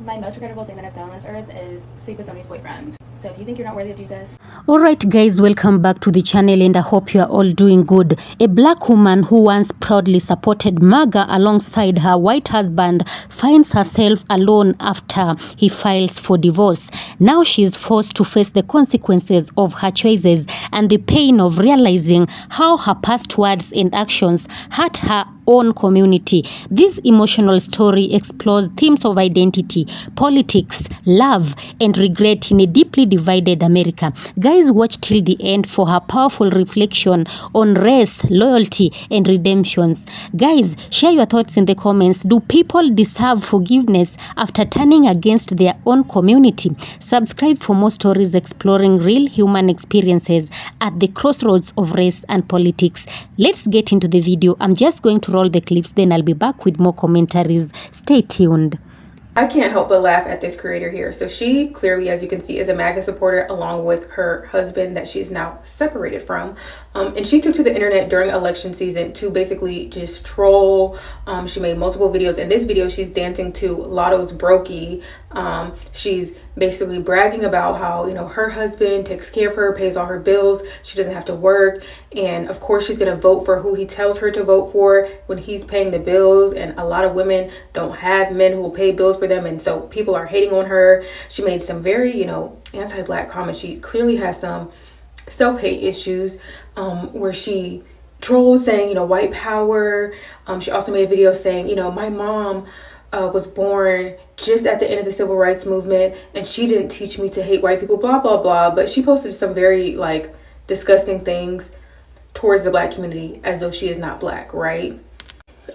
My most regrettable thing that I've done on this earth is sleep with somebody's boyfriend. So if you think you're not worthy of Jesus. Alright guys, welcome back to the channel and I hope you are all doing good. A black woman who once proudly supported Maga alongside her white husband finds herself alone after he files for divorce. Now she is forced to face the consequences of her choices and the pain of realizing how her past words and actions hurt her own community. This emotional story explores themes of identity, politics, love, and regret in a deeply divided America. Guys, watch till the end for her powerful reflection on race, loyalty, and redemptions. Guys, share your thoughts in the comments. Do people deserve forgiveness after turning against their own community? Subscribe for more stories exploring real human experiences at the crossroads of race and politics. Let's get into the video. I'm just going to roll the clips, then I'll be back with more commentaries. Stay tuned. I can't help but laugh at this creator here. So she clearly, as you can see, is a MAGA supporter along with her husband that she is now separated from. And she took to the internet during election season to basically just troll. She made multiple videos. In this video, she's dancing to Lotto's Brokey. She's basically bragging about how, you know, her husband takes care of her, pays all her bills. She doesn't have to work. And of course, she's going to vote for who he tells her to vote for when he's paying the bills. And a lot of women don't have men who will pay bills for them. And so people are hating on her. She made some very, you know, anti-black comments. She clearly has some self-hate issues where she trolls saying, you know, white power. She also made a video saying, you know, my mom was born just at the end of the civil rights movement and she didn't teach me to hate white people, blah, blah, blah. But she posted some very like disgusting things towards the black community as though she is not black, right?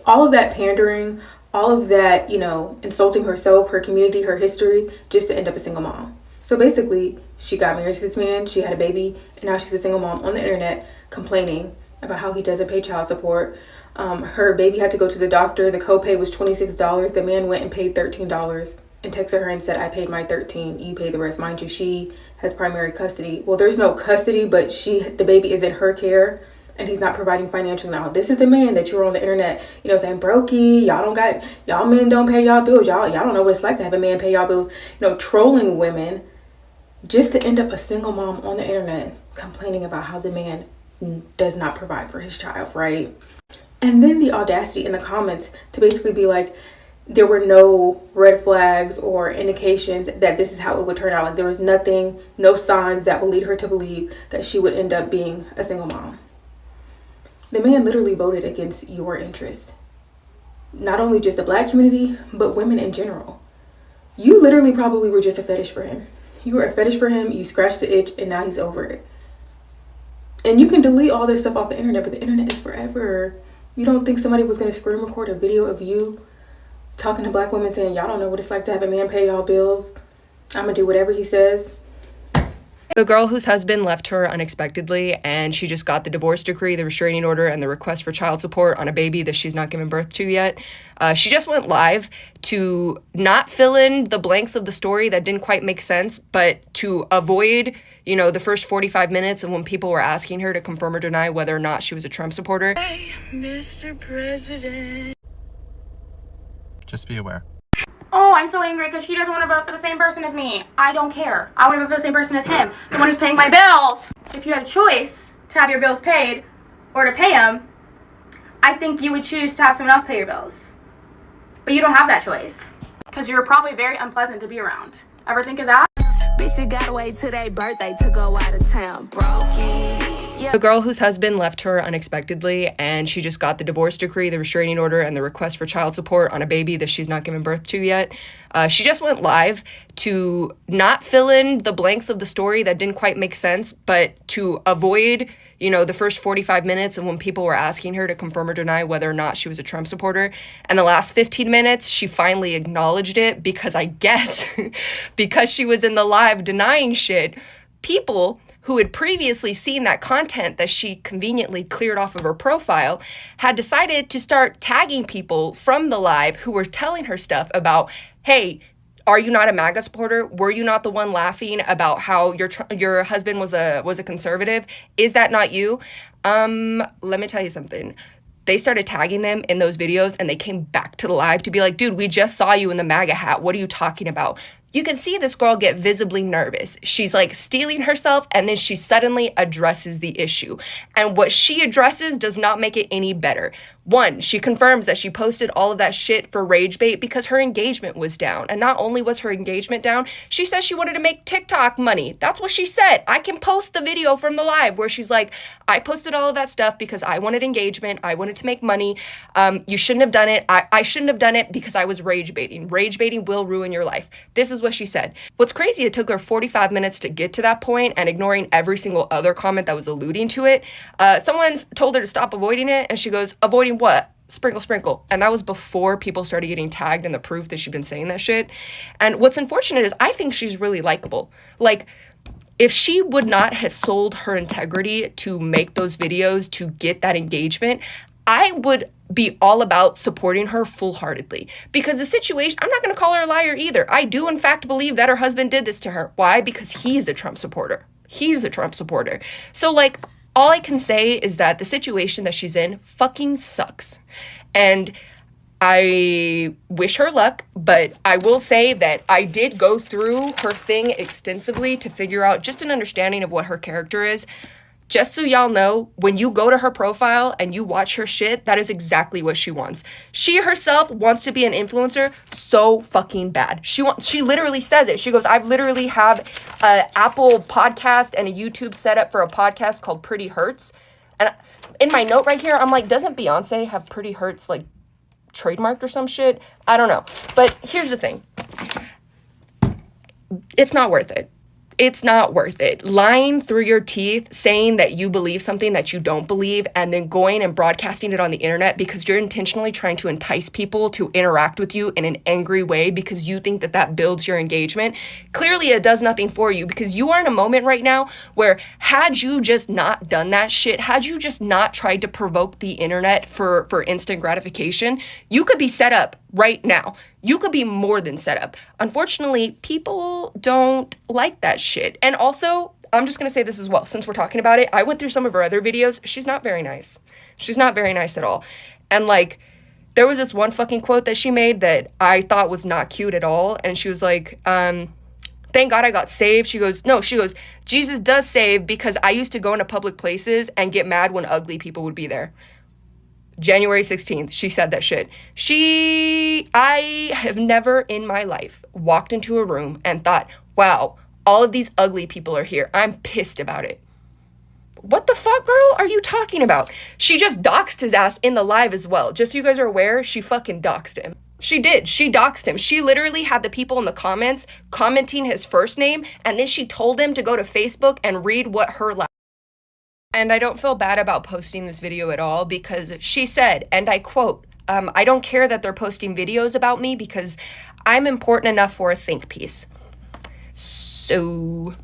All of that pandering, all of that, you know, insulting herself, her community, her history, just to end up a single mom. So basically, she got married to this man, she had a baby, and now she's a single mom on the internet complaining about how he doesn't pay child support. Her baby had to go to the doctor. The copay was $26. The man went and paid $13 and texted her and said, I paid my $13, you pay the rest. Mind you, she has primary custody. Well, there's no custody, but the baby is in her care and he's not providing financially now. This is the man that you're on the internet, you know, saying brokey, y'all men don't pay y'all bills. Y'all don't know what it's like to have a man pay y'all bills, you know, trolling women just to end up a single mom on the internet complaining about how the man does not provide for his child, right? And then the audacity in the comments to basically be like, there were no red flags or indications that this is how it would turn out. Like there was nothing, no signs that would lead her to believe that she would end up being a single mom. The man literally voted against your interests. Not only just the black community, but women in general. You literally probably were just a fetish for him. You were a fetish for him, you scratched the itch, and now he's over it. And you can delete all this stuff off the internet, but the internet is forever. You don't think somebody was going to screen record a video of you talking to black women saying, y'all don't know what it's like to have a man pay y'all bills. I'm going to do whatever he says. The girl whose husband left her unexpectedly and she just got the divorce decree, the restraining order, and the request for child support on a baby that she's not given birth to yet. She just went live to not fill in the blanks of the story that didn't quite make sense, but to avoid, you know, the first 45 minutes and when people were asking her to confirm or deny whether or not she was a Trump supporter. Hey, Mr. President. Just be aware. Oh, I'm so angry because she doesn't want to vote for the same person as me. I don't care. I want to vote for the same person as him, the one who's paying my bills. If you had a choice to have your bills paid or to pay them, I think you would choose to have someone else pay your bills. But you don't have that choice because you're probably very unpleasant to be around. Ever think of that? Bitch, you gotta wait till their birthday to go out of town. Brokey. Yeah. The girl whose husband left her unexpectedly and she just got the divorce decree, the restraining order, and the request for child support on a baby that she's not given birth to yet. She just went live to not fill in the blanks of the story that didn't quite make sense, but to avoid, you know, the first 45 minutes and when people were asking her to confirm or deny whether or not she was a Trump supporter. And the last 15 minutes, she finally acknowledged it because I guess because she was in the live denying shit, people who had previously seen that content that she conveniently cleared off of her profile had decided to start tagging people from the live who were telling her stuff about, hey, are you not a MAGA supporter? Were you not the one laughing about how your husband was a conservative? Is that not you? Let me tell you something. they started tagging them in those videos, and they came back to the live to be like, dude, we just saw you in the MAGA hat. What are you talking about? You can see this girl get visibly nervous. She's like steeling herself, and then she suddenly addresses the issue. And what she addresses does not make it any better. One, she confirms that she posted all of that shit for rage bait because her engagement was down. And not only was her engagement down, she says she wanted to make TikTok money. That's what she said. I can post the video from the live where she's like, I posted all of that stuff because I wanted engagement. I wanted to make money. You shouldn't have done it. I shouldn't have done it because I was rage baiting. Rage baiting will ruin your life. This is what she said. What's crazy, it took her 45 minutes to get to that point, and ignoring every single other comment that was alluding to it. Someone told her to stop avoiding it, and she goes, avoiding what? Sprinkle, sprinkle. And that was before people started getting tagged in the proof that she'd been saying that shit. And what's unfortunate is I think she's really likable. Like, if she would not have sold her integrity to make those videos to get that engagement, I would be all about supporting her full-heartedly. Because the situation, I'm not going to call her a liar either. I do, in fact, believe that her husband did this to her. Why? Because he is a Trump supporter. He's a Trump supporter. So, like, all I can say is that the situation that she's in fucking sucks. And I wish her luck, but I will say that I did go through her thing extensively to figure out just an understanding of what her character is. Just so y'all know, when you go to her profile and you watch her shit, that is exactly what she wants. She herself wants to be an influencer so fucking bad. She literally says it. She goes, I literally have an Apple podcast and a YouTube setup for a podcast called Pretty Hurts. And in my note right here, I'm like, doesn't Beyonce have Pretty Hurts like trademarked or some shit? I don't know. But here's the thing. It's not worth it. It's not worth it. Lying through your teeth, saying that you believe something that you don't believe, and then going and broadcasting it on the internet because you're intentionally trying to entice people to interact with you in an angry way because you think that that builds your engagement. Clearly, it does nothing for you because you are in a moment right now where had you just not done that shit, had you just not tried to provoke the internet for instant gratification, you could be set up right now. You could be more than set up. Unfortunately, people don't like that shit. And also, I'm just going to say this as well, since we're talking about it, I went through some of her other videos. She's not very nice. She's not very nice at all. And like, there was this one fucking quote that she made that I thought was not cute at all. And she was like, thank God I got saved. She goes, Jesus does save because I used to go into public places and get mad when ugly people would be there. January 16th, she said that shit. I have never in my life walked into a room and thought, wow, all of these ugly people are here. I'm pissed about it. What the fuck, girl, are you talking about? She just doxed his ass in the live as well. Just so you guys are aware, she fucking doxed him. She did. She doxed him. She literally had the people in the comments commenting his first name, and then she told him to go to Facebook and read what her last. And I don't feel bad about posting this video at all because she said, and I quote, I don't care that they're posting videos about me because I'm important enough for a think piece. So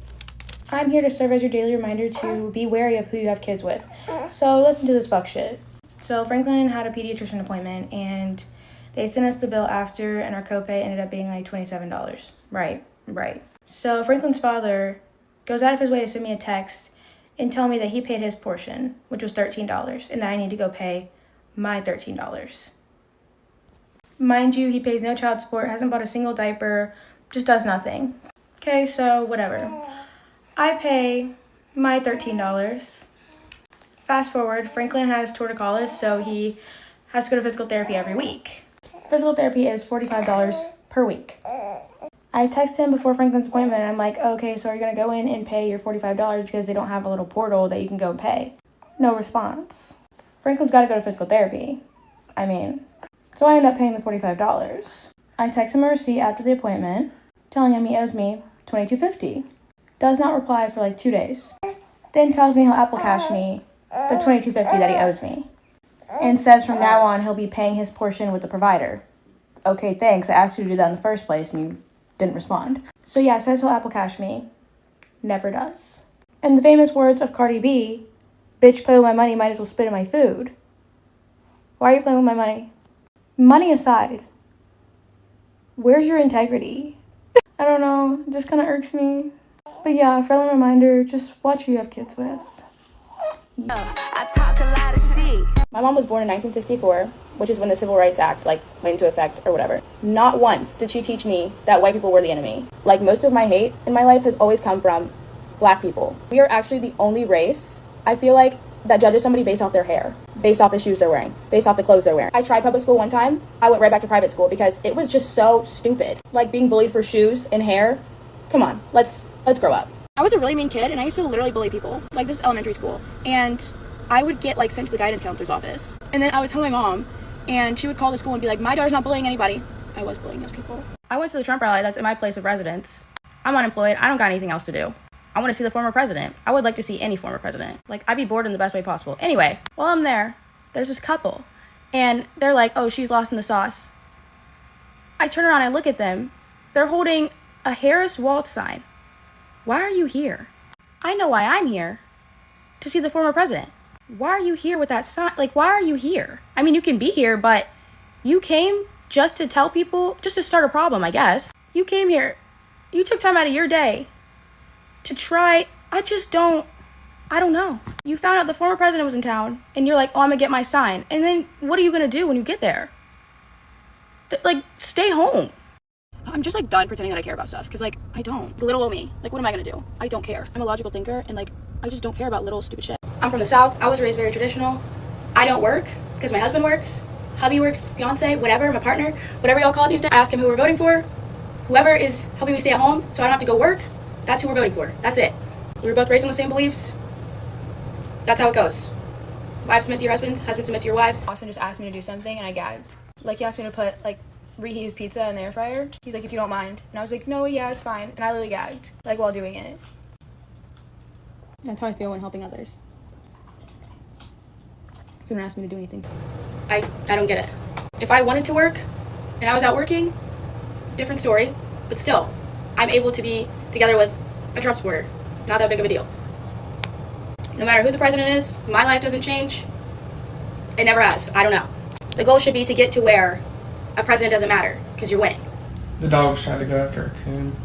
I'm here to serve as your daily reminder to be wary of who you have kids with. So listen to this fuck shit. So Franklin had a pediatrician appointment and they sent us the bill after, and our copay ended up being like $27. Right. So Franklin's father goes out of his way to send me a text and tell me that he paid his portion, which was $13, and that I need to go pay my $13. Mind you, he pays no child support, hasn't bought a single diaper, just does nothing. Okay, so whatever. I pay my $13. Fast forward, Franklin has torticollis, so he has to go to physical therapy every week. Physical therapy is $45 per week. I text him before Franklin's appointment, and I'm like, okay, so are you going to go in and pay your $45 because they don't have a little portal that you can go and pay? No response. Franklin's got to go to physical therapy. So I end up paying the $45. I text him a receipt after the appointment, telling him he owes me $22.50. Does not reply for like 2 days. Then tells me he'll Apple Cash me the $22.50 that he owes me. And says from now on he'll be paying his portion with the provider. Okay, thanks. I asked you to do that in the first place and you didn't respond. So yeah, says he'll Apple Cash me. Never does. In the famous words of Cardi B, bitch, play with my money, might as well spit in my food. Why are you playing with my money? Money aside, where's your integrity? I don't know, it just kind of irks me. But yeah, friendly reminder, just watch who you have kids with. I talk a lot of shit. My mom was born in 1964, which is when the Civil Rights Act went into effect or whatever. Not once did she teach me that white people were the enemy. Most of my hate in my life has always come from black people. We are actually the only race, I feel like, that judges somebody based off their hair, based off the shoes they're wearing, based off the clothes they're wearing. I tried public school one time. I went right back to private school because it was just so stupid. Being bullied for shoes and hair. Come on, let's grow up. I was a really mean kid, and I used to literally bully people. This is elementary school, and I would get sent to the guidance counselor's office, and then I would tell my mom, and she would call the school and be like, my daughter's not bullying anybody. I was bullying those people. I went to the Trump rally that's in my place of residence. I'm unemployed. I don't got anything else to do. I want to see the former president. I would like to see any former president. I'd be bored in the best way possible. Anyway, while I'm there, there's this couple, and they're like, oh, she's lost in the sauce. I turn around and look at them. They're holding a Harris Waltz sign. Why are you here? I know why I'm here. To see the former president. Why are you here with that sign? Why are you here? I mean, you can be here, but you came just to tell people, just to start a problem, I guess. You came here. You took time out of your day to try. I don't know. You found out the former president was in town, and you're like, oh, I'm gonna get my sign. And then what are you gonna do when you get there? Stay home. I'm just done pretending that I care about stuff, because I don't. Little old me. What am I gonna do? I don't care. I'm a logical thinker, and I just don't care about little stupid shit. I'm from the South. I was raised very traditional. I don't work because my husband works, hubby works, fiance, whatever, my partner, whatever y'all call it these days. I ask him who we're voting for. Whoever is helping me stay at home so I don't have to go work, that's who we're voting for. That's it. We were both raised on the same beliefs. That's how it goes. Wives submit to your husbands, husbands submit to your wives. Austin just asked me to do something and I gagged. He asked me to put reheat his pizza in the air fryer. He's like, if you don't mind. And I was like, no, yeah, it's fine. And I literally gagged, while doing it. That's how I feel when helping others. Someone asked me to do anything. I don't get it. If I wanted to work and I was out working, different story. But still, I'm able to be together with a Trump supporter. Not that big of a deal. No matter who the president is, my life doesn't change. It never has. I don't know. The goal should be to get to where a president doesn't matter, because you're winning. The dog's trying to go after a raccoon.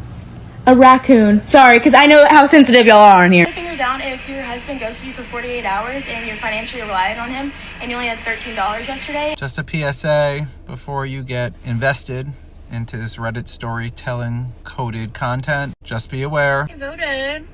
A raccoon. Sorry, because I know how sensitive y'all are on here. Finger down if your husband ghosted you for 48 hours and you're financially reliant on him and you only had $13 yesterday. Just a PSA before you get invested into this Reddit storytelling coded content. Just be aware. I voted.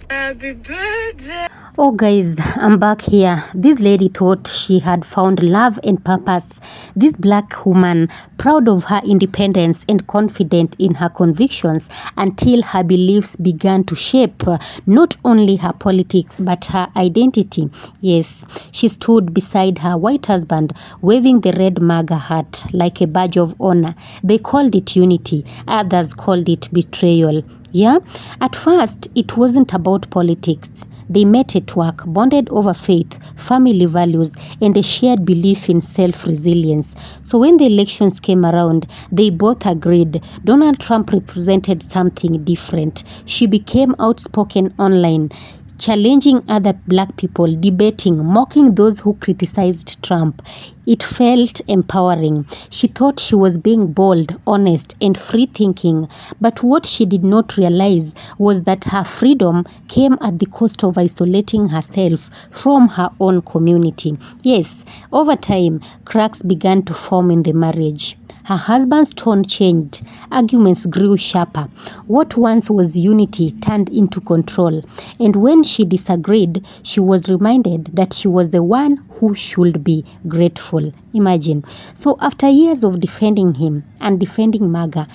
Happy birthday. Oh guys, I'm back here. This lady thought she had found love and purpose. This black woman, proud of her independence and confident in her convictions, until her beliefs began to shape not only her politics but her identity. Yes, she stood beside her white husband, waving the red Maga hat like a badge of honor. They called it unity, others called it betrayal. Yeah, at first it wasn't about politics. They met at work, bonded over faith, family values, and a shared belief in self-resilience. So when the elections came around, they both agreed Donald Trump represented something different. She became outspoken online, challenging other black people, debating, mocking those who criticized Trump. It felt empowering. She thought she was being bold, honest, and free-thinking. But what she did not realize was that her freedom came at the cost of isolating herself from her own community. Yes, over time, cracks began to form in the marriage. Her husband's tone changed. Arguments grew sharper. What once was unity turned into control. And when she disagreed, she was reminded that she was the one who should be grateful. Imagine. So after years of defending him and defending Maga,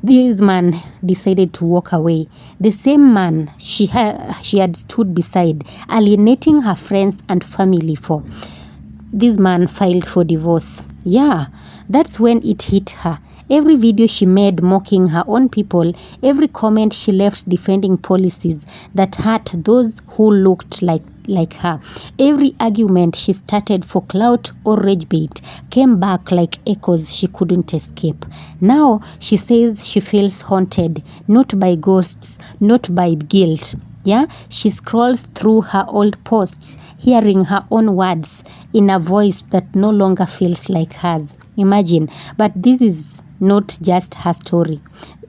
this man decided to walk away. The same man she had stood beside, alienating her friends and family for. This man filed for divorce. Yeah, that's when it hit her. Every video she made mocking her own people, every comment she left defending policies that hurt those who looked like her, every argument she started for clout or rage bait came back like echoes she couldn't escape. Now she says she feels haunted, not by ghosts, not by guilt. Yeah, she scrolls through her old posts, hearing her own words in a voice that no longer feels like hers. Imagine, but this is not just her story.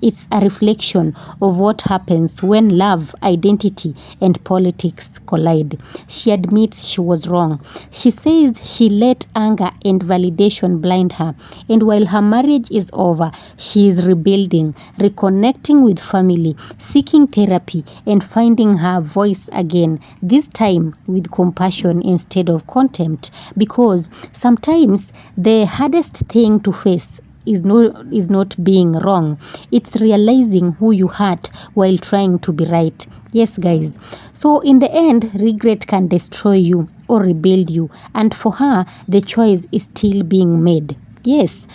It's a reflection of what happens when love, identity, and politics collide. She admits she was wrong. She says she let anger and validation blind her. And while her marriage is over, she is rebuilding, reconnecting with family, seeking therapy, and finding her voice again, this time with compassion instead of contempt. Because sometimes the hardest thing to face is not being wrong. It's realizing who you hurt while trying to be right. Yes, guys. So in the end, regret can destroy you or rebuild you. And for her, the choice is still being made. Yes.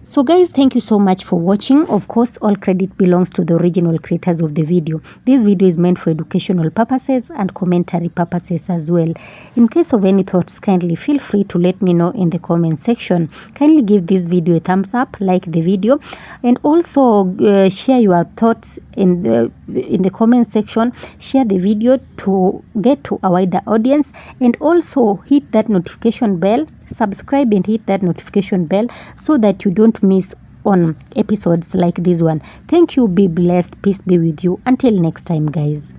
So guys, thank you so much for watching. Of course, all credit belongs to the original creators of the video. This video is meant for educational purposes and commentary purposes as well. In case of any thoughts, kindly feel free to let me know in the comment section. Kindly give this video a thumbs up, like the video, and also share your thoughts in the comment section. Share the video to get to a wider audience, and also hit that notification bell. Subscribe and hit that notification bell so that you don't miss on episodes like this one. Thank you. Be blessed. Peace be with you. Until next time, guys.